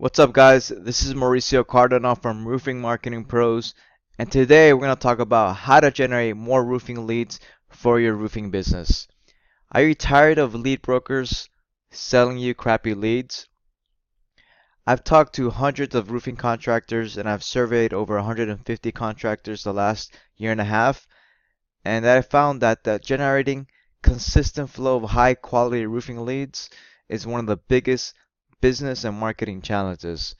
What's up, guys? This is Mauricio Cardinal from Roofing Marketing Pros, and today we're going to talk about how to generate more roofing leads for your roofing business. Are you tired of lead brokers selling you crappy leads? I've talked to hundreds of roofing contractors and I've surveyed over 150 contractors the last year and a half, and I found that generating consistent flow of high quality roofing leads is one of the biggest business and marketing challenges.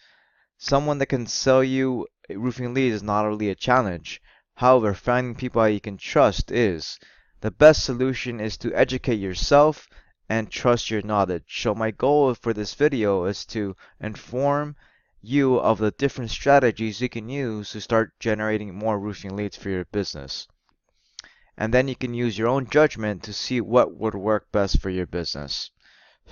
Someone that can sell you a roofing lead is not really a challenge. However, finding people that you can trust is. The best solution is to educate yourself and trust your knowledge. So my goal for this video is to inform you of the different strategies you can use to start generating more roofing leads for your business. And then you can use your own judgment to see what would work best for your business.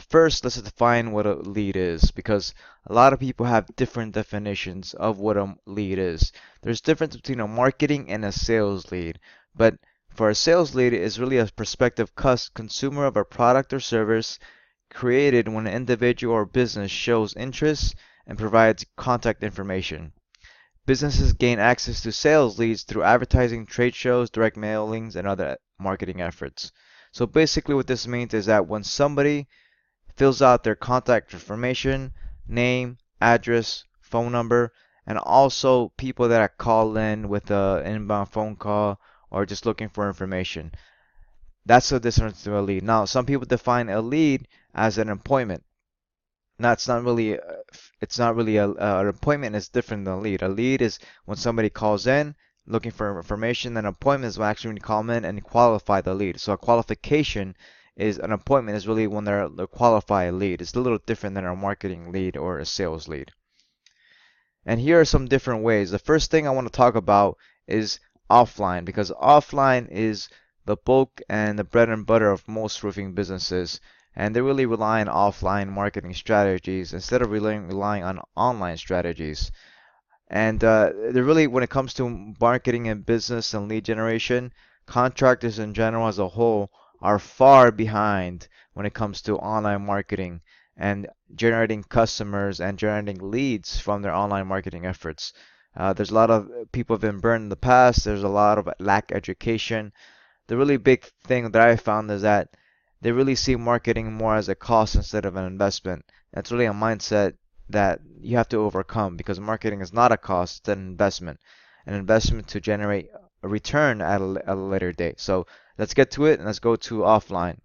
First, let's define what a lead is because a lot of people have different definitions of what a lead is. There's difference between a marketing and a sales lead, but for a sales lead, it's really a prospective consumer of a product or service created when an individual or business shows interest and provides contact information. Businesses gain access to sales leads through advertising, trade shows, direct mailings, and other marketing efforts. So basically what this means is that when somebody fills out their contact information, name, address, phone number, and also people that call in with an inbound phone call or just looking for information. That's the difference to a lead. Now, some people define a lead as an appointment. That's not really, it's not really an appointment is different than a lead. A lead is when somebody calls in looking for information, and an appointment is when actually when you call in and qualify the lead. So a qualification is an appointment is really when they're qualified lead. It's a little different than a marketing lead or a sales lead. And here are some different ways. The first thing I want to talk about is offline because offline is the bulk and the bread and butter of most roofing businesses. And they really rely on offline marketing strategies instead of relying on online strategies. And they really, when it comes to marketing and business and lead generation, contractors in general as a whole are far behind when it comes to online marketing and generating customers and generating leads from their online marketing efforts. There's a lot of people have been burned in the past. There's a lot of lack education. The really big thing that I found is that they really see marketing more as a cost instead of an investment. That's really a mindset that you have to overcome because marketing is not a cost, it's an investment to generate a return at a later date. So let's get to it and let's go to offline.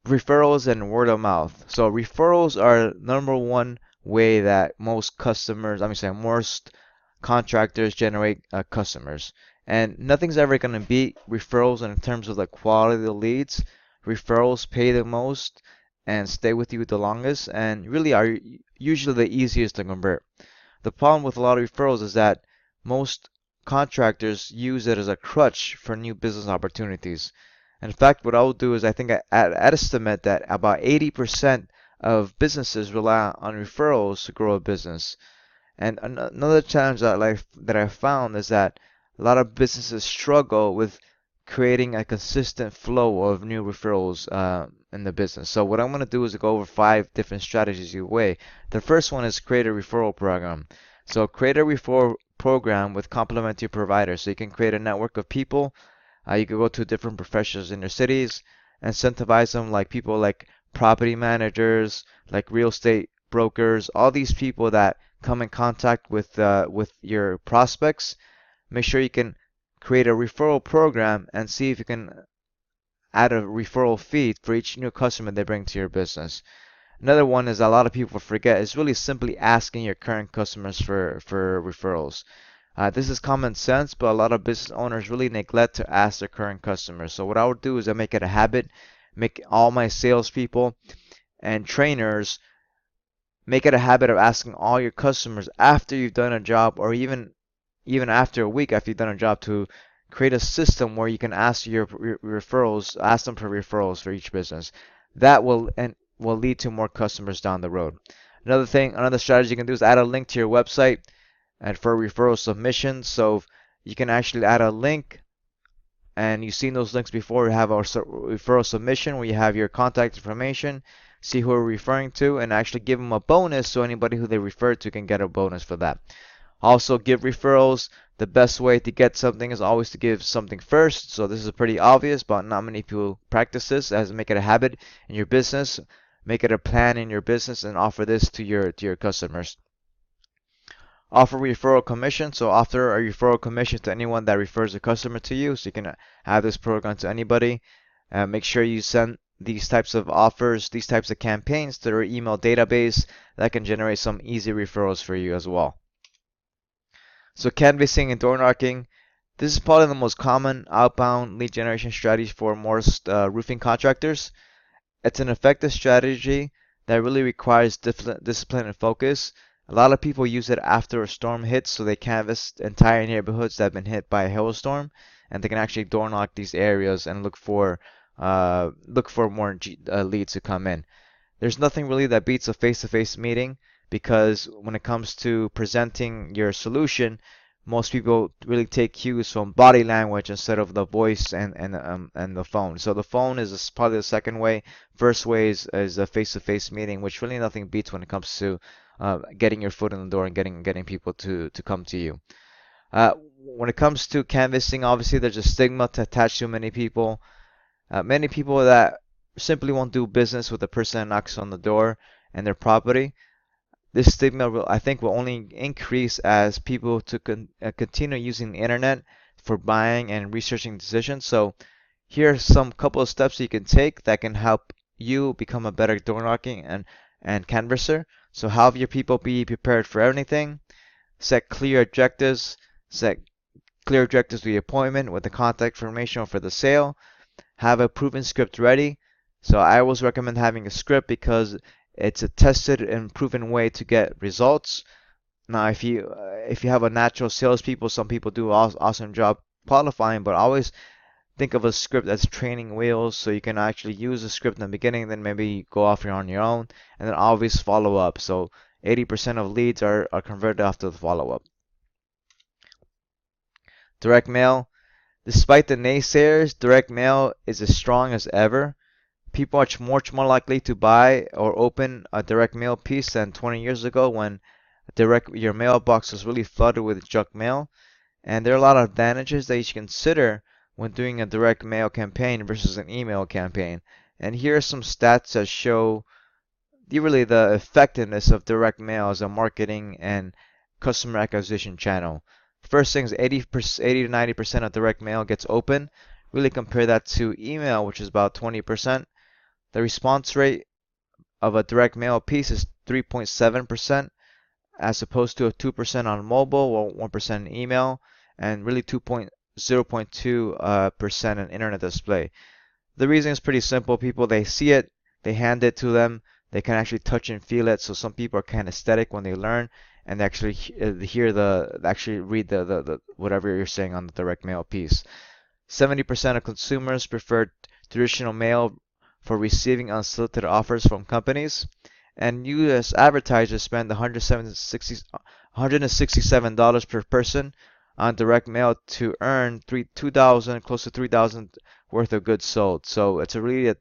Referrals and word of mouth. So referrals are number one way that most customers, most contractors generate customers. And nothing's ever going to beat referrals in terms of the quality of the leads. Referrals pay the most and stay with you the longest and really are usually the easiest to convert. The problem with a lot of referrals is that most contractors use it as a crutch for new business opportunities. In fact, what I'll do is I think I estimate that about 80% of businesses rely on referrals to grow a business. And another challenge that I found is that a lot of businesses struggle with creating a consistent flow of new referrals in the business. So what I'm going to do is go over 5 different strategies you way. The first one is create a referral program. So create a referral program with complementary providers. So you can create a network of people. You can go to different professionals in your cities, incentivize them like people like property managers, like real estate brokers, all these people that come in contact with your prospects. Make sure you can create a referral program and see if you can add a referral fee for each new customer they bring to your business. Another one is a lot of people forget is really simply asking your current customers for referrals. This is common sense, but a lot of business owners really neglect to ask their current customers. So what I would do is I make it a habit, make all my salespeople and trainers make it a habit of asking all your customers after you've done a job or even after a week after you've done a job to create a system where you can ask your referrals, ask them for referrals for each business. That will lead to more customers down the road. Another strategy you can do is add a link to your website and for referral submissions. So you can actually add a link, and you've seen those links before. You have a referral submission where you have your contact information. see who we're referring to, and actually give them a bonus so anybody who they refer to can get a bonus for that. Also, give referrals. The best way to get something is always to give something first. So this is pretty obvious, but not many people practice this. As make it a habit in your business, make it a plan in your business, and offer this to your customers. Offer referral commission. So offer a referral commission to anyone that refers a customer to you. So you can have this program to anybody. Make sure you send these types of offers, these types of campaigns to their email database that can generate some easy referrals for you as well. So canvassing and door knocking, this is probably the most common outbound lead generation strategy for most roofing contractors. It's an effective strategy that really requires discipline and focus. A lot of people use it after a storm hits, so they canvass entire neighborhoods that have been hit by a hailstorm, and they can actually door knock these areas and look for more leads to come in. There's nothing really that beats a face-to-face meeting because when it comes to presenting your solution, most people really take cues from body language instead of the voice and the phone. So the phone is probably the second way. First way is a face-to-face meeting, which really nothing beats when it comes to getting your foot in the door and getting people to come to you. When it comes to canvassing, obviously there's a stigma to attach to many people. Many people that simply won't do business with the person that knocks on the door and their property. This stigma I think will only increase as people continue using the internet for buying and researching decisions. So here are some couple of steps you can take that can help you become a better door knocking and canvasser. So have your people be prepared for anything. Set clear objectives. Set clear objectives for the appointment with the contact information for the sale. Have a proven script ready. So I always recommend having a script because it's a tested and proven way to get results. Now, if you have a natural salespeople, some people do an awesome job qualifying, but always think of a script as training wheels, so you can actually use a script in the beginning, then maybe go off on your own, and then always follow up. So 80% of leads are converted after the follow-up. Direct mail. Despite the naysayers, direct mail is as strong as ever. People are much more likely to buy or open a direct mail piece than 20 years ago when your mailbox was really flooded with junk mail. And there are a lot of advantages that you should consider when doing a direct mail campaign versus an email campaign. And here are some stats that show the effectiveness of direct mail as a marketing and customer acquisition channel. First thing is 80 to 90% of direct mail gets open. Really compare that to email, which is about 20%. The response rate of a direct mail piece is 3.7% as opposed to a 2% on mobile or 1% in email, and really 0.2% in internet display. The reason is pretty simple. People, they see it, they hand it to them, they can actually touch and feel it. So some people are kinesthetic when they learn, and they actually read the whatever you're saying on the direct mail piece. 70% of consumers prefer traditional mail for receiving unsolicited offers from companies, and U.S. advertisers spend $167 per person on direct mail to earn close to 3,000 worth of goods sold. So it's a really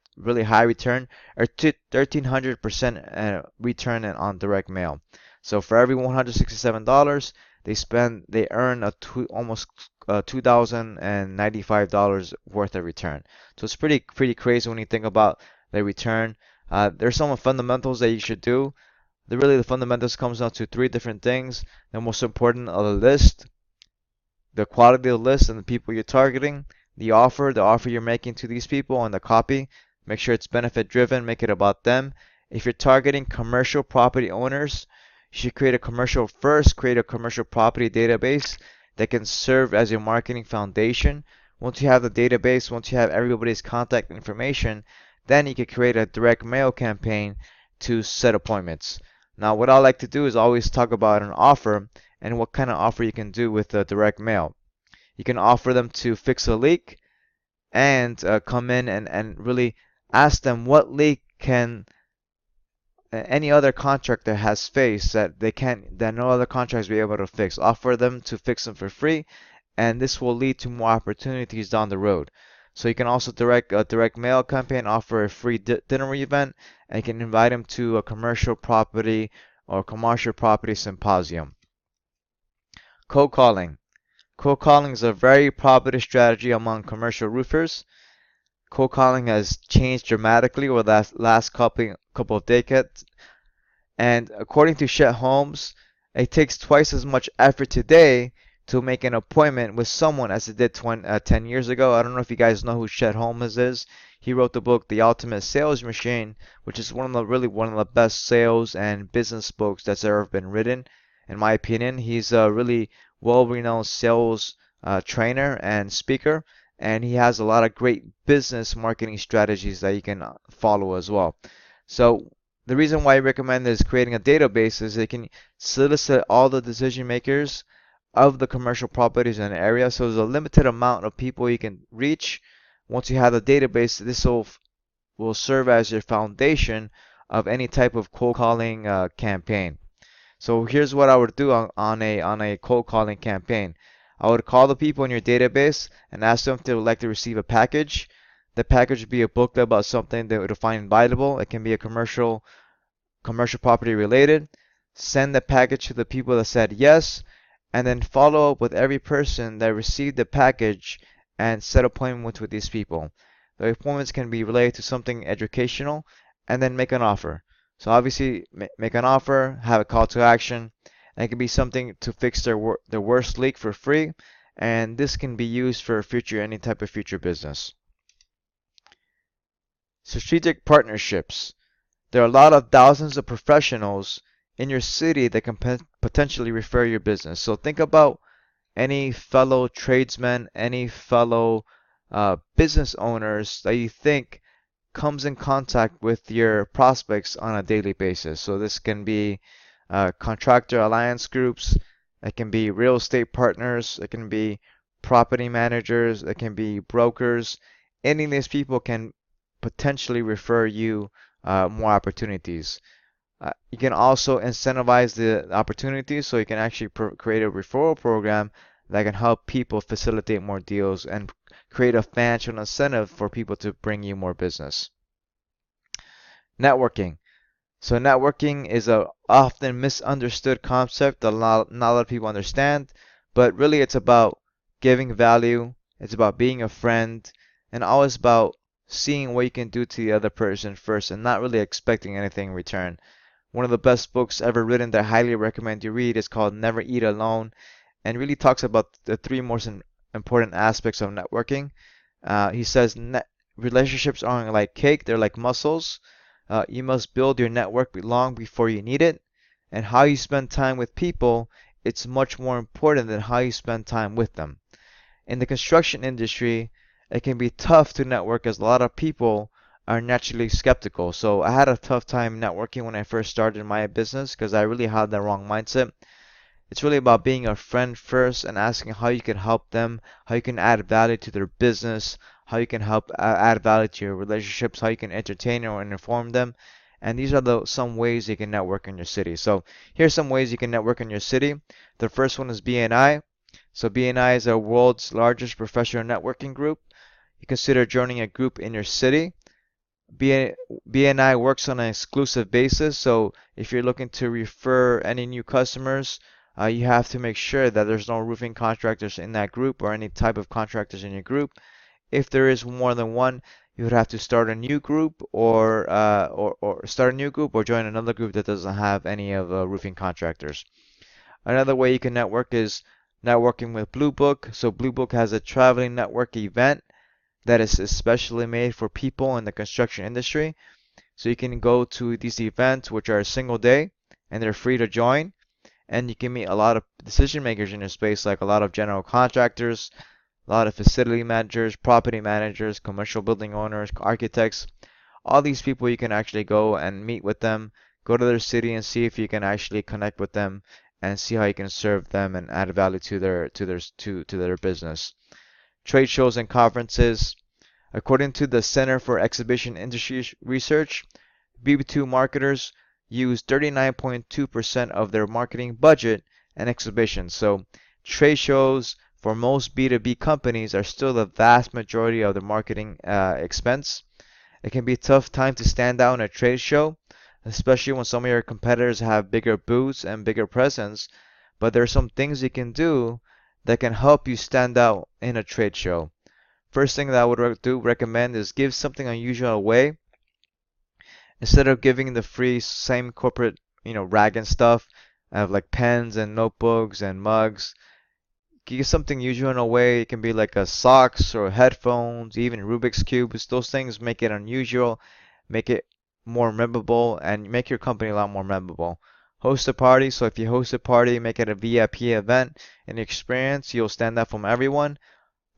high return, or 1,300% return on direct mail. So for every $167 they earn almost $2,095 worth of return. So it's pretty crazy when you think about the return. There's some fundamentals that you should do. The fundamentals comes down to three different things. The most important are the list, the quality of the list and the people you're targeting, the offer you're making to these people, and the copy. Make sure it's benefit driven, make it about them. If you're targeting commercial property owners, you should create a commercial property database that can serve as your marketing foundation. Once you have the database, once you have everybody's contact information, then you can create a direct mail campaign to set appointments. Now, what I like to do is always talk about an offer and what kind of offer you can do with the direct mail. You can offer them to fix a leak and come in and really ask them what leak can any other contractor has faced that no other contractors will be able to fix. Offer them to fix them for free, and this will lead to more opportunities down the road. So you can also direct a direct mail campaign, offer a free dinner event, and you can invite them to a commercial property or commercial property symposium. Cold calling. Cold calling is a very popular strategy among commercial roofers. Cold calling has changed dramatically over the last couple of decades, and according to Chet Holmes, it takes twice as much effort today to make an appointment with someone as it did 10 years ago. I don't know if you guys know who Chet Holmes is. He wrote the book The Ultimate Sales Machine, which is one of the best sales and business books that's ever been written, in my opinion. He's a really well-renowned sales trainer and speaker, and he has a lot of great business marketing strategies that you can follow as well. So the reason why I recommend is creating a database is it can solicit all the decision makers of the commercial properties in the area. So there's a limited amount of people you can reach. Once you have the database, this will serve as your foundation of any type of cold calling campaign. So here's what I would do on a cold calling campaign. I would call the people in your database and ask them if they would like to receive a package. The package would be a booklet about something they would find valuable. It can be a commercial property related. Send the package to the people that said yes, and then follow up with every person that received the package and set appointments with these people. The appointments can be related to something educational, and then make an offer. So obviously, make an offer, have a call to action, and it can be something to fix their worst leak for free, and this can be used for any type of future business. Strategic partnerships. There are a lot of thousands of professionals in your city that can potentially refer your business. So think about any fellow tradesmen, any fellow business owners that you think comes in contact with your prospects on a daily basis. So this can be contractor alliance groups, it can be real estate partners, it can be property managers, it can be brokers. Any of these people can potentially refer you more opportunities. You can also incentivize the opportunities, so you can actually create a referral program that can help people facilitate more deals and create a financial incentive for people to bring you more business. Networking. So networking is a often misunderstood concept that not a lot of people understand, but really it's about giving value, it's about being a friend, and always about seeing what you can do to the other person first and not really expecting anything in return. One of the best books ever written that I highly recommend you read is called Never Eat Alone, and really talks about the three most important aspects of networking. He says relationships aren't like cake, they're like muscles. You must build your network long before you need it, and how you spend time with people, it's much more important than how you spend time with them. In the construction industry, it can be tough to network as a lot of people are naturally skeptical. So I had a tough time networking when I first started my business because I really had the wrong mindset. It's really about being a friend first and asking how you can help them, how you can add value to their business, how you can help add value to your relationships, how you can entertain or inform them. And these are some ways you can network in your city. So here's some ways you can network in your city. The first one is BNI. So BNI is the world's largest professional networking group. You consider joining a group in your city. BNI works on an exclusive basis, so if you're looking to refer any new customers, you have to make sure that there's no roofing contractors in that group or any type of contractors in your group. If there is more than one, you would have to start a new group or start a new group or join another group that doesn't have any of roofing contractors. Another way you can network is networking with Blue Book. So Blue Book has a traveling network event that is especially made for people in the construction industry. So you can go to these events, which are a single day, and they're free to join. And you can meet a lot of decision makers in your space, like a lot of general contractors, a lot of facility managers, property managers, commercial building owners, architects. All these people you can actually go and meet with them, go to their city and see if you can actually connect with them and see how you can serve them and add value to their business. Trade shows and conferences. According to the Center for Exhibition Industry Research, BB2 marketers use 39.2% of their marketing budget in exhibitions. So trade shows, for most B2B companies are still the vast majority of the marketing expense. It can be a tough time to stand out in a trade show, especially when some of your competitors have bigger booths and bigger presence, but there are some things you can do that can help you stand out in a trade show. First thing that I would recommend is give something unusual away. Instead of giving the free same corporate, rag and stuff, like pens and notebooks and mugs, give something usual in a way. It can be like a socks or headphones, even Rubik's cubes. Those things make it unusual, make it more memorable, and make your company a lot more memorable. Host a party. So if you host a party, make it a VIP event. In the experience, you'll stand out from everyone.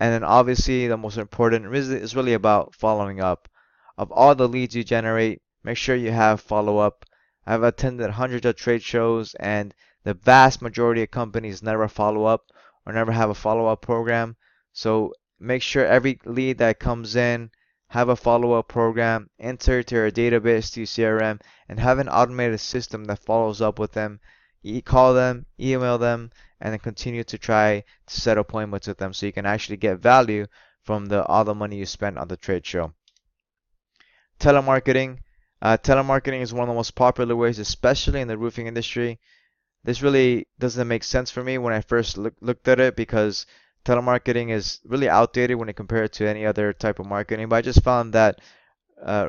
And then obviously the most important is really about following up. Of all the leads you generate, make sure you have follow up. I've attended hundreds of trade shows, and the vast majority of companies never follow up or never have a follow up program. So make sure every lead that comes in have a follow up program, enter it to your database, to your CRM, and have an automated system that follows up with them. Call them, email them, and then continue to try to set appointments with them so you can actually get value from all the money you spent on the trade show. Telemarketing. Telemarketing is one of the most popular ways, especially in the roofing industry. This really doesn't make sense for me when I first looked at it because telemarketing is really outdated when you compare it to any other type of marketing. But I just found that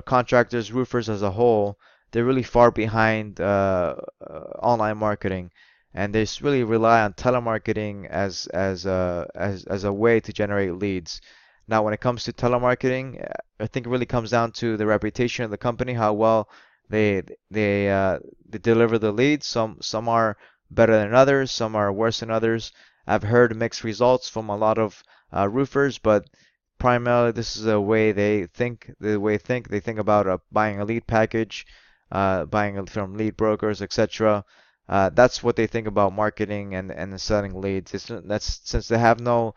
contractors, roofers as a whole, they're really far behind online marketing, and they really rely on telemarketing as a way to generate leads. Now, when it comes to telemarketing, I think it really comes down to the reputation of the company, how well they they deliver the leads. Some are better than others, some are worse than others. I've heard mixed results from a lot of roofers, but primarily this is a way they think. They think about buying a lead package, buying from lead brokers, etc. That's what they think about marketing and selling leads. That's since they have no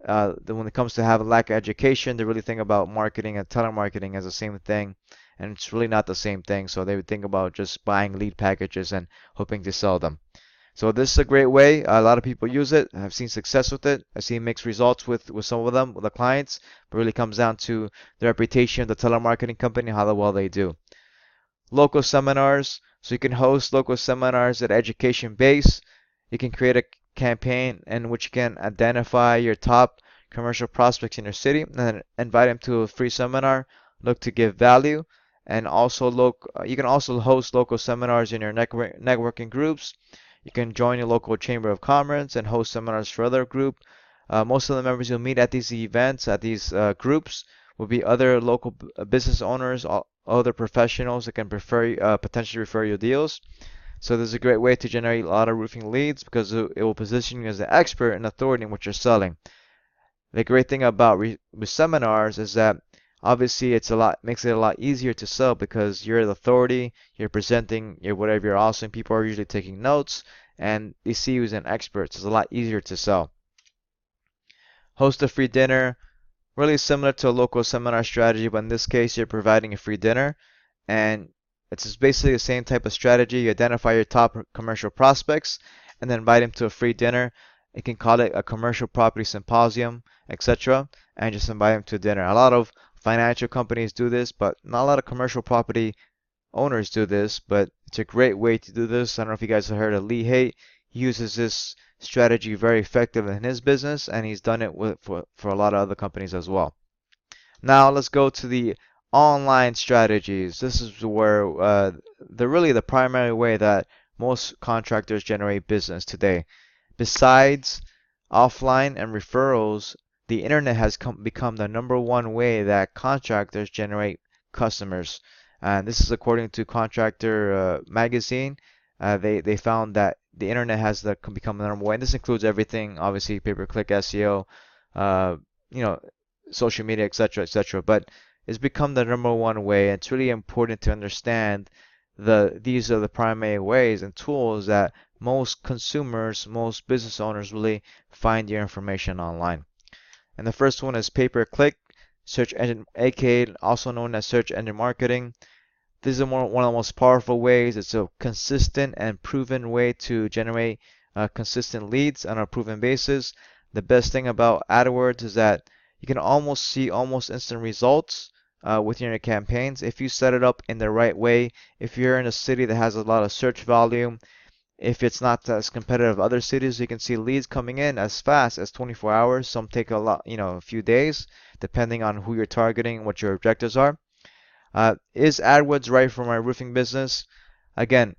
when it comes to have a lack of education, they really think about marketing and telemarketing as the same thing, and it's really not the same thing. So they would think about just buying lead packages and hoping to sell them. So this is a great way. A lot of people use it. I've seen success with it. I've seen mixed results with some of them, with the clients. But it really comes down to the reputation of the telemarketing company, how well they do. Local seminars. So you can host local seminars at education base. You can create a campaign in which you can identify your top commercial prospects in your city and then invite them to a free seminar. Look to give value. And also you can also host local seminars in your networking groups. You can join your local chamber of commerce and host seminars for other group. Most of the members you'll meet at these events, at these groups, will be other local business owners, other professionals that can potentially refer your deals. So this is a great way to generate a lot of roofing leads because it will position you as an expert and authority in what you're selling. The great thing about with seminars is that obviously makes it a lot easier to sell because you're the authority, you're presenting whatever you're offering. People are usually taking notes and they see you as an expert. So it's a lot easier to sell. Host a free dinner, really similar to a local seminar strategy, but in this case you're providing a free dinner, and it's just basically the same type of strategy. You identify your top commercial prospects and then invite them to a free dinner. You can call it a commercial property symposium, etc., and just invite them to dinner. A lot of financial companies do this, but not a lot of commercial property owners do this, but it's a great way to do this. I don't know if you guys have heard of Lee Haight. He uses this strategy very effective in his business, and he's done it for a lot of other companies as well. Now let's go to the online strategies. This is where really the primary way that most contractors generate business today. Besides offline and referrals, the internet has become the number one way that contractors generate customers. And this is according to Contractor Magazine. They found that the internet has become the number one. And this includes everything, obviously, pay-per-click SEO, uh, you know, social media, etc., etc. But it's become the number one way. It's really important to understand these are the primary ways and tools that most consumers, most business owners really find your information online. And the first one is pay-per-click, search engine, aka also known as search engine marketing. This is one of the most powerful ways. It's a consistent and proven way to generate consistent leads on a proven basis. The best thing about AdWords is that you can almost see almost instant results within your campaigns if you set it up in the right way. If you're in a city that has a lot of search volume, if it's not as competitive as other cities, you can see leads coming in as fast as 24 hours. Some take a lot, a few days, depending on who you're targeting, what your objectives are. Is AdWords right for my roofing business? Again,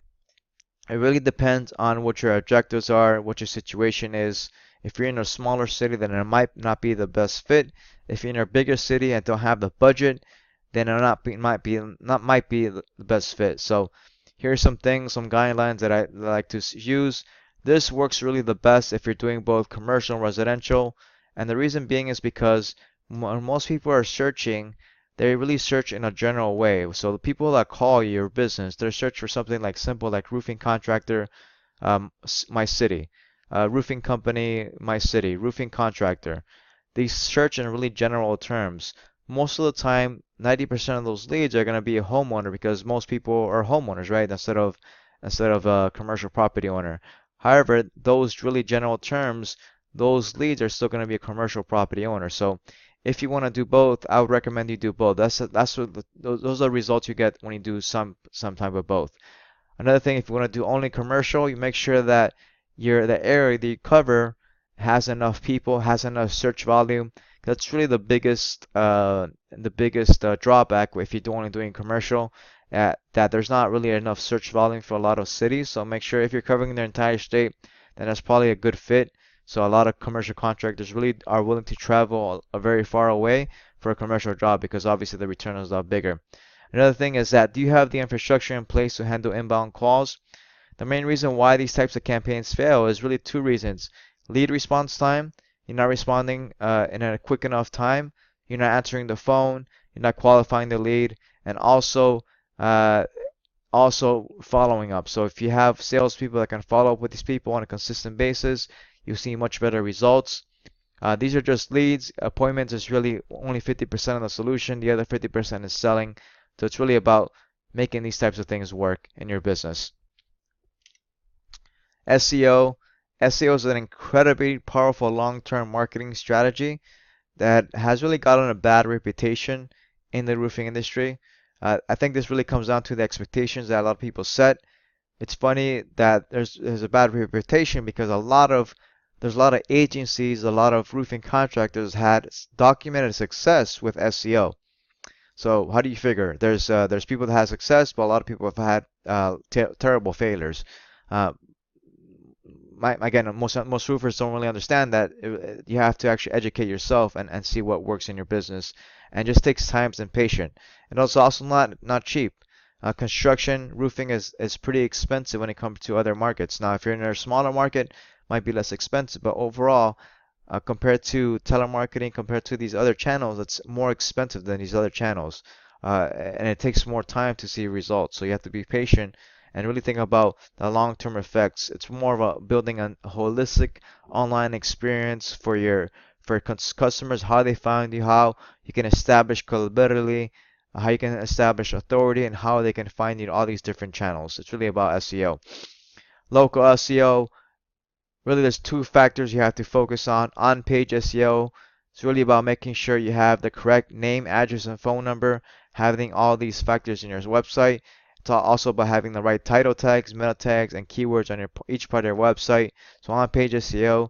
it really depends on what your objectives are, what your situation is. If you're in a smaller city, then it might not be the best fit. If you're in a bigger city and don't have the budget, then it might be the best fit. So here's some things, some guidelines that I like to use. This works really the best if you're doing both commercial and residential. And the reason being is because when most people are searching, they really search in a general way. So the people that call your business, they search for something like simple, like roofing contractor, my city, roofing company, my city, roofing contractor. They search in really general terms. Most of the time, 90% of those leads are going to be a homeowner because most people are homeowners, right? Instead of a commercial property owner. However, those really general terms, those leads are still going to be a commercial property owner. So if you want to do both, I would recommend you do both. That's what those are the results you get when you do some type of both. Another thing, if you want to do only commercial, you make sure that the area that you cover has enough people, has enough search volume. That's really the biggest drawback if you're only doing commercial, that there's not really enough search volume for a lot of cities. So make sure if you're covering the entire state, then that's probably a good fit. So a lot of commercial contractors really are willing to travel a very far away for a commercial job because obviously the return is a lot bigger. Another thing is that do you have the infrastructure in place to handle inbound calls? The main reason why these types of campaigns fail is really two reasons. Lead response time, you're not responding in a quick enough time, you're not answering the phone, you're not qualifying the lead, and uh, also following up. So if you have salespeople that can follow up with these people on a consistent basis, you see much better results. These are just leads. Appointments is really only 50% of the solution. The other 50% is selling. So it's really about making these types of things work in your business. SEO. SEO is an incredibly powerful long-term marketing strategy that has really gotten a bad reputation in the roofing industry. I think this really comes down to the expectations that a lot of people set. It's funny that there's a bad reputation because there's a lot of agencies, a lot of roofing contractors had documented success with SEO. So how do you figure? There's people that have success, but a lot of people have had terrible failures. Uh, Again, most roofers don't really understand that you have to actually educate yourself and see what works in your business, and just takes time and patience. And also not cheap. Construction roofing is pretty expensive when it comes to other markets. Now, if you're in a smaller market, might be less expensive, but overall, compared to telemarketing, compared to these other channels, it's more expensive than these other channels, and it takes more time to see results. So you have to be patient and really think about the long-term effects. It's more of a building a holistic online experience for customers, how they find you, how you can establish credibility, how you can establish authority, and how they can find you in all these different channels. It's really about SEO. Local SEO, really there's two factors you have to focus on. On-page SEO, it's really about making sure you have the correct name, address, and phone number, having all these factors in your website. It's also about having the right title tags, meta tags, and keywords on each part of your website. So on-page SEO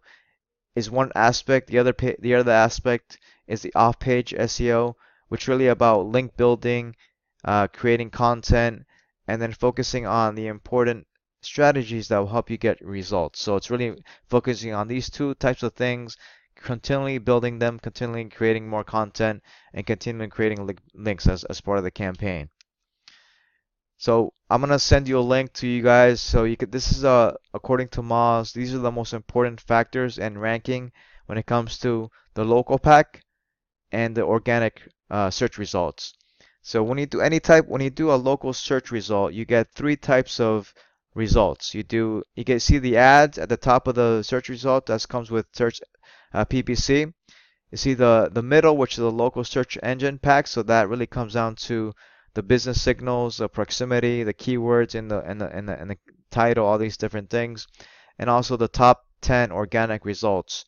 is one aspect. The other aspect is the off-page SEO, which really about link building, creating content, and then focusing on the important strategies that will help you get results. So it's really focusing on these two types of things, continually building them, continually creating more content, and continually creating links as part of the campaign. So I'm gonna send you a link to you guys. So you could. This is according to Moz. These are the most important factors in ranking when it comes to the local pack and the organic search results. So when you do a local search result, you get three types of results. You can see the ads at the top of the search result. That comes with search PPC. You see the middle, which is the local search engine pack. So that really comes down to the business signals, the proximity, the keywords in the title, all these different things, and also the top 10 organic results.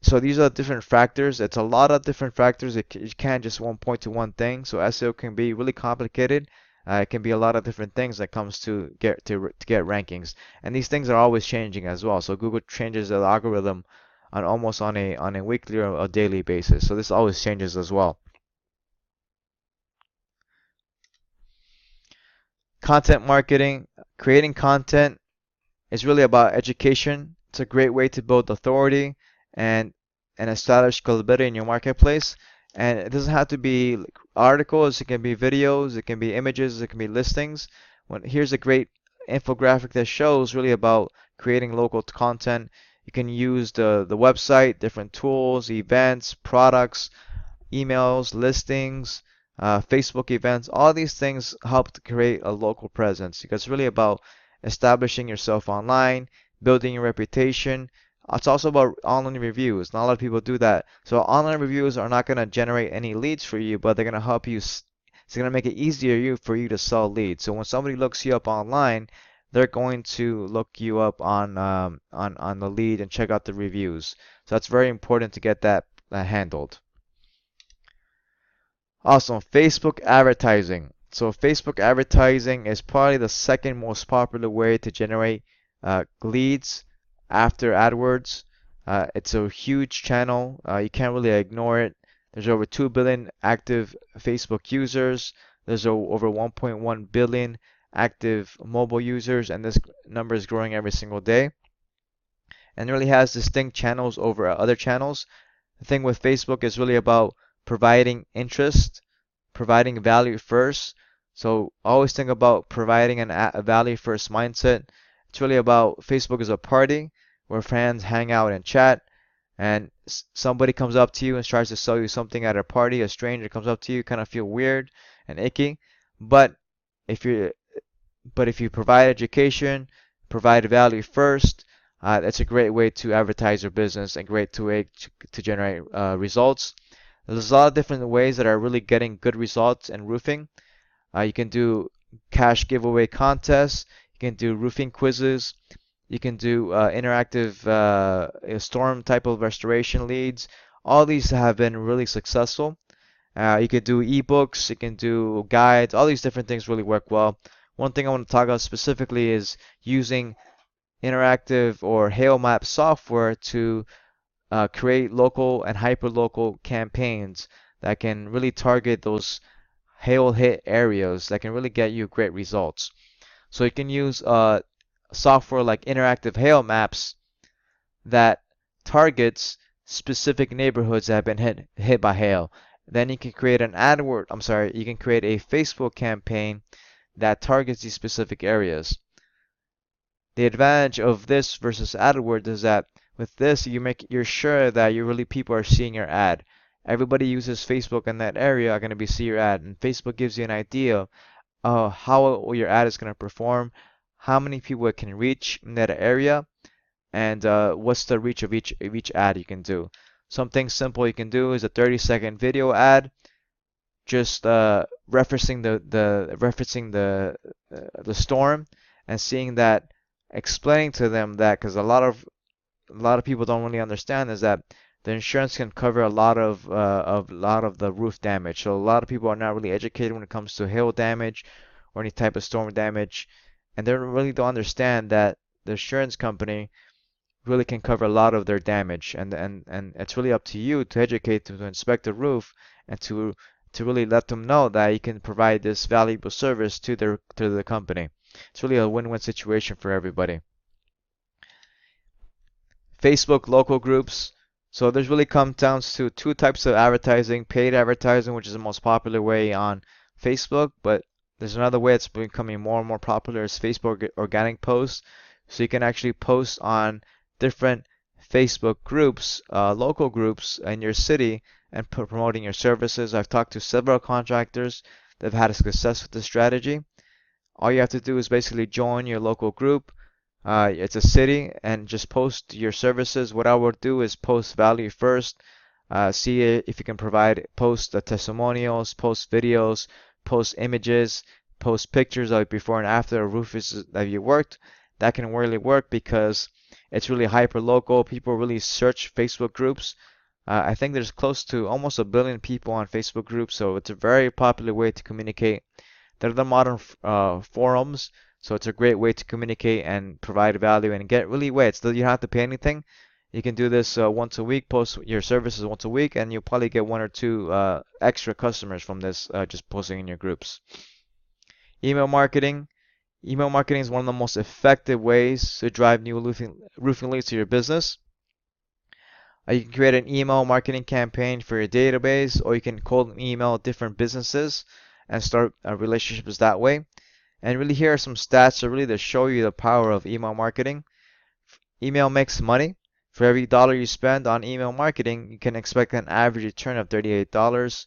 So these are different factors. It's a lot of different factors. You can't just point to one thing. So SEO can be really complicated. It can be a lot of different things that comes to get rankings, and these things are always changing as well. So Google changes the algorithm on almost on a weekly or a daily basis. So this always changes as well. Content marketing, creating content is really about education. It's a great way to build authority and and establish credibility in your marketplace. And it doesn't have to be like articles, it can be videos, it can be images, it can be listings. Here's a great infographic that shows really about creating local content. You can use the website, different tools, events, products, emails, listings, Facebook events, all these things help to create a local presence because it's really about establishing yourself online, building your reputation. It's also about online reviews. Not a lot of people do that. So online reviews are not going to generate any leads for you, but they're going to help you. It's going to make it easier for you to sell leads. So when somebody looks you up online, they're going to look you up on the lead and check out the reviews. So that's very important to get that handled. Also, Facebook advertising. So Facebook advertising is probably the second most popular way to generate leads after AdWords. It's a huge channel. You can't really ignore it. There's over 2 billion active Facebook users. There's over 1.1 billion active mobile users, and this number is growing every single day. And it really has distinct channels over other channels. The thing with Facebook is really about providing interest, providing value first. So always think about providing a value first mindset. It's really about Facebook is a party where fans hang out and chat, and somebody comes up to you and tries to sell you something at a party. A stranger comes up to you, kind of feel weird and icky. But if you if you provide education, provide value first, that's a great way to advertise your business and great way to generate results. There's a lot of different ways that are really getting good results in roofing. You can do cash giveaway contests. You can do roofing quizzes. You can do interactive storm type of restoration leads. All these have been really successful. You can do ebooks. You can do guides. All these different things really work well. One thing I want to talk about specifically is using interactive or hail map software to create local and hyper-local campaigns that can really target those hail hit areas that can really get you great results. So you can use software like interactive hail maps that targets specific neighborhoods that have been hit by hail. Then you can create you can create a Facebook campaign that targets these specific areas. The advantage of this versus AdWords is that with this you're sure that people are seeing your ad. Everybody uses Facebook in that area are going to be see your ad, and Facebook gives you an idea of how your ad is going to perform, how many people it can reach in that area, and what's the reach of each ad you can do. Something simple you can do is a 30-second video ad, just referencing the storm and seeing that, explaining to them that, because a lot of people don't really understand is that the insurance can cover a lot of the roof damage. So a lot of people are not really educated when it comes to hail damage or any type of storm damage, and they really don't understand that the insurance company really can cover a lot of their damage, and it's really up to you to educate them to inspect the roof and to really let them know that you can provide this valuable service to the company. It's really a win-win situation for everybody. Facebook local groups. So there's really comes down to two types of advertising: paid advertising, which is the most popular way on Facebook, but there's another way that's becoming more and more popular is Facebook organic posts. So you can actually post on different Facebook groups, local groups in your city, and promoting your services. I've talked to several contractors that have had a success with this strategy. All you have to do is basically join your local group. It's a city, and just post your services. What I would do is post value first. See if you can post testimonials, post videos, post images, post pictures of before and after a roof that you worked. that can really work because it's really hyper local. People really search Facebook groups. I think there's close to almost 1 billion people on Facebook groups, so it's a very popular way to communicate. They're the modern forums, so it's a great way to communicate and provide value and get really weight. So you don't have to pay anything. You can do this once a week, post your services once a week, and you'll probably get 1 or 2 extra customers from this just posting in your groups. Email marketing. Email marketing is one of the most effective ways to drive new roofing leads to your business. You can create an email marketing campaign for your database, or you can cold email different businesses and start relationships that way. And really, here are some stats to really to show you the power of email marketing. Email makes money. For every dollar you spend on email marketing, you can expect an average return of $38.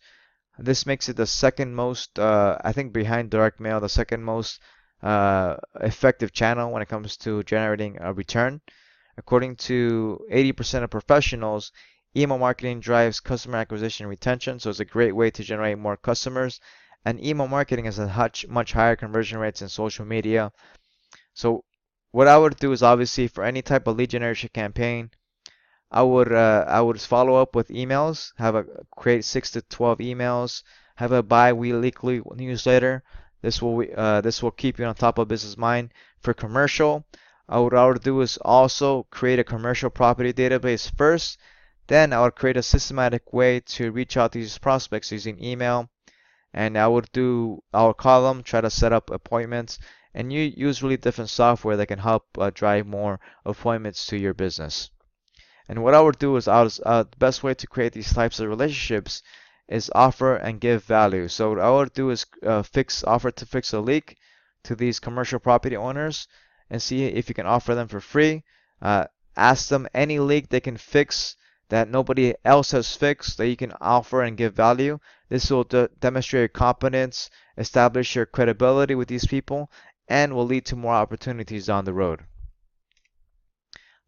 This makes it the second most, I think, behind direct mail, the second most effective channel when it comes to generating a return. According to 80% of professionals, email marketing drives customer acquisition and retention, so it's a great way to generate more customers. And email marketing has a much higher conversion rates in social media. So what I would do is obviously for any type of lead generation campaign, I would follow up with emails, create 6 to 12 emails, have a bi-weekly newsletter. This will keep you on top of business mind. For commercial, what I would do is also create a commercial property database first. Then I would create a systematic way to reach out to these prospects using email. And I would call them, try to set up appointments, and you use really different software that can help drive more appointments to your business. And what I would do is the best way to create these types of relationships is offer and give value. So what I would do is offer to fix a leak to these commercial property owners and see if you can offer them for free. Ask them any leak they can fix that nobody else has fixed that you can offer and give value. This will demonstrate your competence, establish your credibility with these people, and will lead to more opportunities down the road.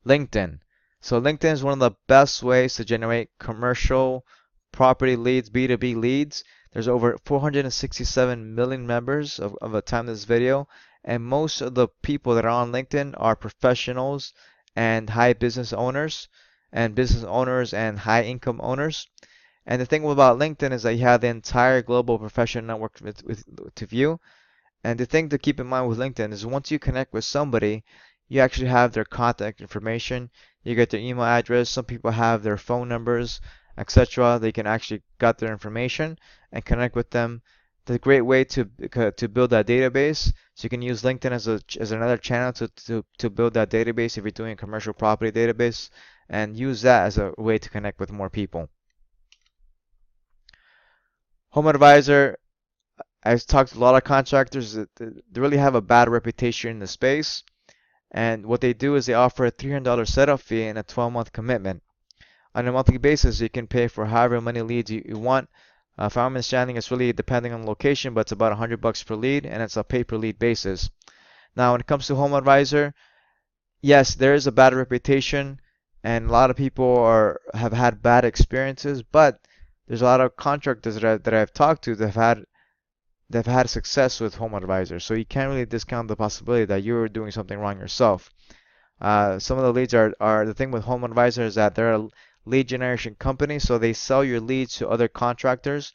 LinkedIn. So LinkedIn is one of the best ways to generate commercial property leads, B2B leads. There's over 467 million members of the time of this video, and most of the people that are on LinkedIn are professionals and high business owners and high income owners. And the thing about LinkedIn is that you have the entire global professional network to view. And the thing to keep in mind with LinkedIn is once you connect with somebody, you actually have their contact information. You get their email address. Some people have their phone numbers, etc. They can actually get their information and connect with them. It's a great way to build that database. So you can use LinkedIn as another channel to build that database if you're doing a commercial property database, and use that as a way to connect with more people. Home Advisor. I've talked to a lot of contractors that they really have a bad reputation in the space. And what they do is they offer a $300 setup fee and a 12-month commitment. On a monthly basis, you can pay for however many leads you want. From my understanding, it's really depending on location, but it's about $100 per lead, and it's a pay-per-lead basis. Now, when it comes to Home Advisor, yes, there is a bad reputation, and a lot of people have had bad experiences, but there's a lot of contractors that I've talked to that have had success with Home Advisor. So you can't really discount the possibility that you're doing something wrong yourself. Some of the leads are the thing with Home Advisor is that they're a lead generation company, so they sell your leads to other contractors.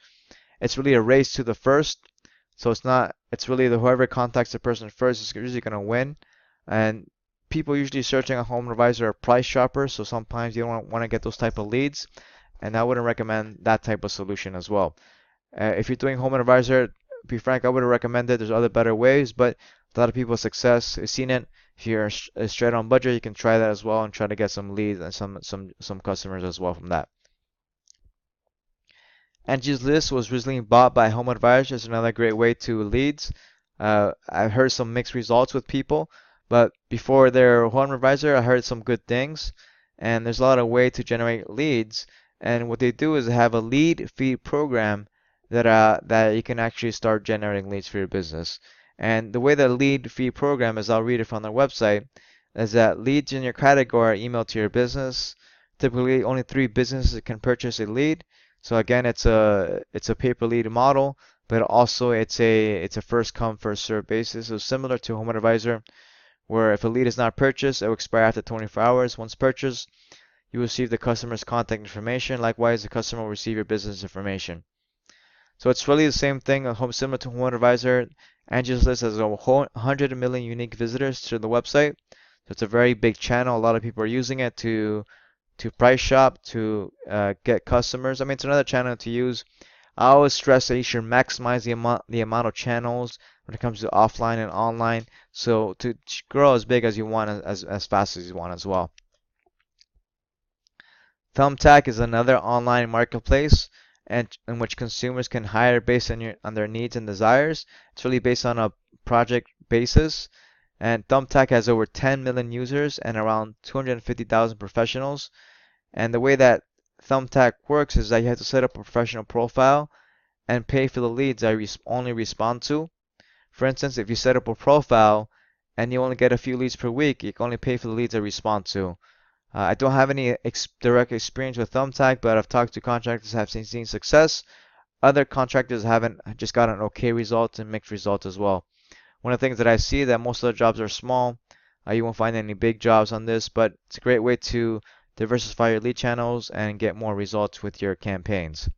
It's really a race to the first. So it's really whoever contacts the person first is usually going to win. And people usually searching a Home Advisor are price shoppers, so sometimes you don't want to get those type of leads. And I wouldn't recommend that type of solution as well. If you're doing Home Advisor, to be frank, I would recommend it. There's other better ways, but a lot of people have success. I've seen it. If you're straight on budget, you can try that as well and try to get some leads and some customers as well from that. Angies List was recently bought by Home Advisor. It's another great way to leads. I've heard some mixed results with people, but before their Home Advisor, I heard some good things. And there's a lot of way to generate leads. And what they do is they have a lead feed program that you can actually start generating leads for your business. And the way the lead feed program is, I'll read it from their website, is that leads in your category are emailed to your business. Typically, only 3 businesses can purchase a lead. So again, it's a pay-per-lead model, but also it's a first come first serve basis. So similar to Home Advisor, where if a lead is not purchased, it will expire after 24 hours. Once purchased, you receive the customer's contact information. Likewise, the customer will receive your business information. So it's really the same thing, similar to Home Advisor. Angies List has over 100 million unique visitors to the website. So it's a very big channel. A lot of people are using it to price shop, to get customers. I mean, it's another channel to use. I always stress that you should maximize the amount of channels when it comes to offline and online. So to grow as big as you want, as fast as you want as well. Thumbtack is another online marketplace and in which consumers can hire based on their needs and desires. It's really based on a project basis. And Thumbtack has over 10 million users and around 250,000 professionals. And the way that Thumbtack works is that you have to set up a professional profile and pay for the leads that you only respond to. For instance, if you set up a profile and you only get a few leads per week, you can only pay for the leads I respond to. I don't have any direct experience with Thumbtack, but I've talked to contractors who have seen success. Other contractors haven't just got an okay result and mixed results as well. One of the things that I see that most of the jobs are small. You won't find any big jobs on this, but it's a great way to diversify your lead channels and get more results with your campaigns.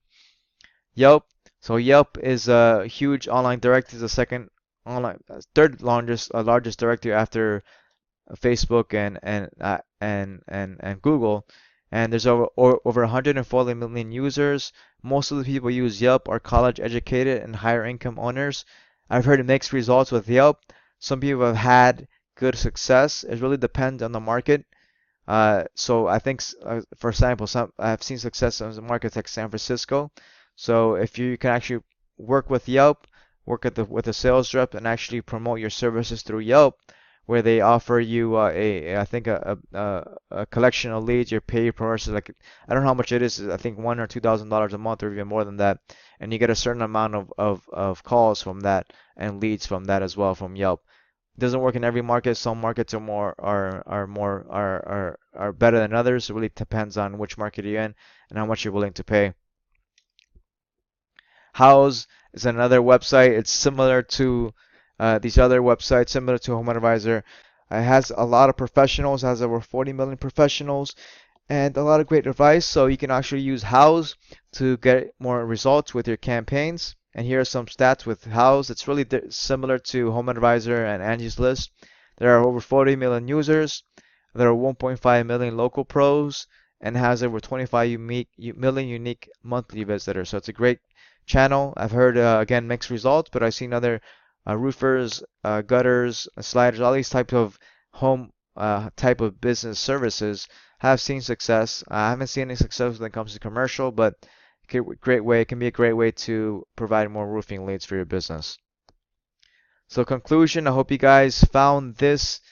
Yelp. So Yelp is a huge online directory. It's the third largest directory after Facebook and Google. And there's over 140 million users. Most of the people who use Yelp are college educated and higher income owners. I've heard mixed results with Yelp. Some people have had good success. It really depends on the market. So I think, for example, I've seen success in markets like San Francisco. So if you can actually work with Yelp, work with a sales rep, and actually promote your services through Yelp, where they offer you I think a collection of leads. You're paid per person, like I don't know how much it is. I think $1,000 or $2,000 a month, or even more than that, and you get a certain amount of calls from that and leads from that as well from Yelp. It doesn't work in every market. Some markets are better than others. It really depends on which market you're in and how much you're willing to pay. House is another website. It's similar to these other websites, similar to Home Advisor. It has a lot of professionals, has over 40 million professionals, and a lot of great advice. So you can actually use House to get more results with your campaigns. And here are some stats with House. It's really similar to Home Advisor and Angie's List. There are over 40 million users. There are 1.5 million local pros, and has over 25 million unique monthly visitors. So it's a great channel. I've heard, again, mixed results, but I've seen other roofers, gutters, sliders, all these types of home type of business services have seen success. I haven't seen any success when it comes to commercial, but it can be a great way to provide more roofing leads for your business. So conclusion, I hope you guys found this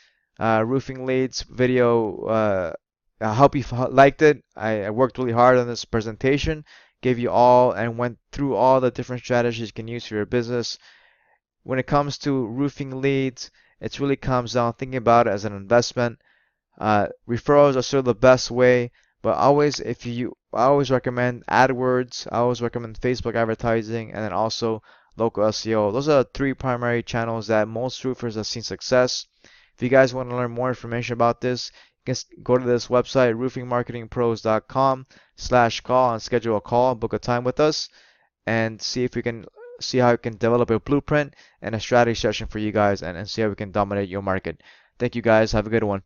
roofing leads video. I hope you liked it. I worked really hard on this presentation, gave you all and went through all the different strategies you can use for your business. When it comes to roofing leads, it really comes down thinking about it as an investment. Referrals are still the best way, but I always recommend AdWords. I always recommend Facebook advertising, and then also local SEO. Those are the three primary channels that most roofers have seen success. If you guys want to learn more information about this, you can go to this website, roofingmarketingpros.com/call, and schedule a call, book a time with us, and see how we can develop a blueprint and a strategy session for you guys, and see how we can dominate your market. Thank you guys. Have a good one.